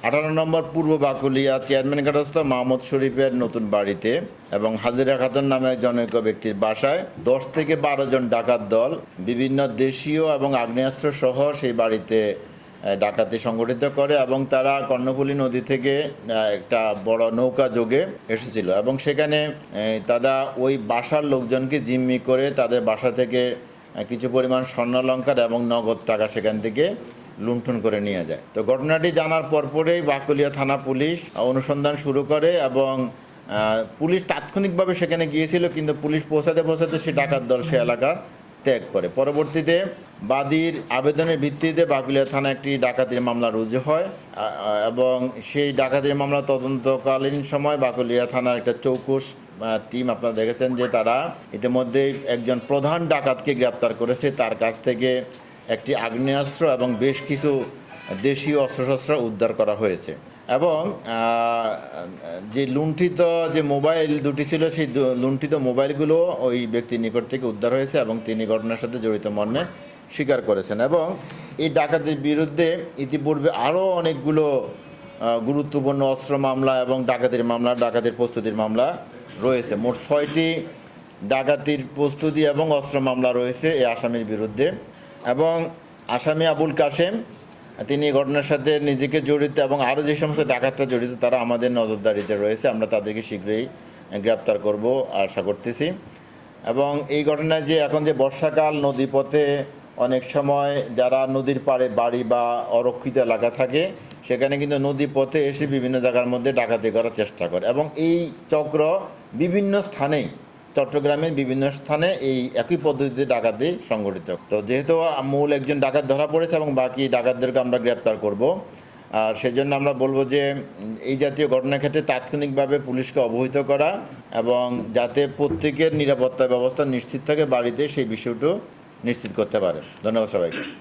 18 নম্বর পূর্ব Bakulia chairman ঘাটস্থ Mahmud শরীফের নতুন বাড়িতে এবং হাজিরা খাতুন নামে জনৈক ব্যক্তির বাসায় 10 থেকে 12 জন ডাকাত দল বিভিন্ন দেশীয় এবং আগ্নেয়াস্ত্র সহ সেই বাড়িতে ডাকাতি সংগঠিত করে এবং তারা কর্ণফুলী নদী থেকে একটা বড় নৌকা যোগে এসেছিল এবং সেখানে তারা ওই বাসার লোকজনকে জিম্মি করে তাদের বাসা থেকে কিছু পরিমাণ স্বর্ণালংকার এবং নগদ টাকা সেখান থেকে লুণ্ঠন করে নিয়ে যায়। তো ঘটনাটি জানার পরপরেই বাকুলিয়া থানা পুলিশ অনুসন্ধান শুরু করে এবং পুলিশ তাৎক্ষণিকভাবে সেখানে গিয়েছিল, কিন্তু পুলিশ পৌঁছাতে সে ডাকাত দল সে এলাকা ত্যাগ করে। পরবর্তীতে বাদীর আবেদনের ভিত্তিতে বাকুলিয়া থানা একটি ডাকাতির মামলা রুজু হয় এবং সেই ডাকাতির মামলা তদন্তকালীন সময় বাকুলিয়া থানার একটা চৌকুশ টিম আপনারা দেখেছেন যে তারা ইতিমধ্যেই একজন প্রধান ডাকাতকে গ্রেপ্তার করেছে। তার কাছ থেকে একটি আগ্নেয়াস্ত্র এবং বেশ কিছু দেশীয় অস্ত্রশস্ত্র উদ্ধার করা হয়েছে এবং যে লুণ্ঠিত যে মোবাইল দুটি ছিল সেই লুণ্ঠিত মোবাইলগুলো ওই ব্যক্তির নিকট থেকে উদ্ধার হয়েছে এবং তিনি ঘটনার সাথে জড়িত মর্মে স্বীকার করেছেন এবং এই ডাকাতির বিরুদ্ধে ইতিপূর্বে আরও অনেকগুলো গুরুত্বপূর্ণ অস্ত্র মামলা এবং ডাকাতির প্রস্তুতির মামলা রয়েছে। মোট 6টি ডাকাতির প্রস্তুতি এবং অস্ত্র মামলা রয়েছে এই আসামির বিরুদ্ধে এবং আসামি আবুল কাশেম তিনি ঘটনার সাথে নিজেকে জড়িত এবং আরও যে সমস্ত ডাকাতরা জড়িত তারা আমাদের নজরদারিতে রয়েছে। আমরা তাদেরকে শীঘ্রই গ্রেপ্তার করব আশা করতেছি। এবং এই ঘটনায় যে এখন যে বর্ষাকাল নদীপথে অনেক সময় যারা নদীর পাড়ে বাড়ি বা অরক্ষিত এলাকা থাকে সেখানে কিন্তু নদী পথে এসে বিভিন্ন জায়গার মধ্যে ডাকাতি করার চেষ্টা করে এবং এই চক্র বিভিন্ন স্থানেই চট্টগ্রামের বিভিন্ন স্থানে এই একই পদ্ধতিতে ডাকাতি সংগঠিত। তো যেহেতু মূল একজন ডাকাত ধরা পড়েছে এবং বাকি ডাকাতদেরকে আমরা গ্রেপ্তার করব, আর সেজন্য আমরা বলবো যে এই জাতীয় ঘটনার ক্ষেত্রে তাৎক্ষণিকভাবে পুলিশকে অবহিত করা এবং যাতে প্রত্যেকের নিরাপত্তা ব্যবস্থা নিশ্চিত থাকে বাড়িতে সেই বিষয়টি নিশ্চিত করতে পারে। ধন্যবাদ সবাইকে।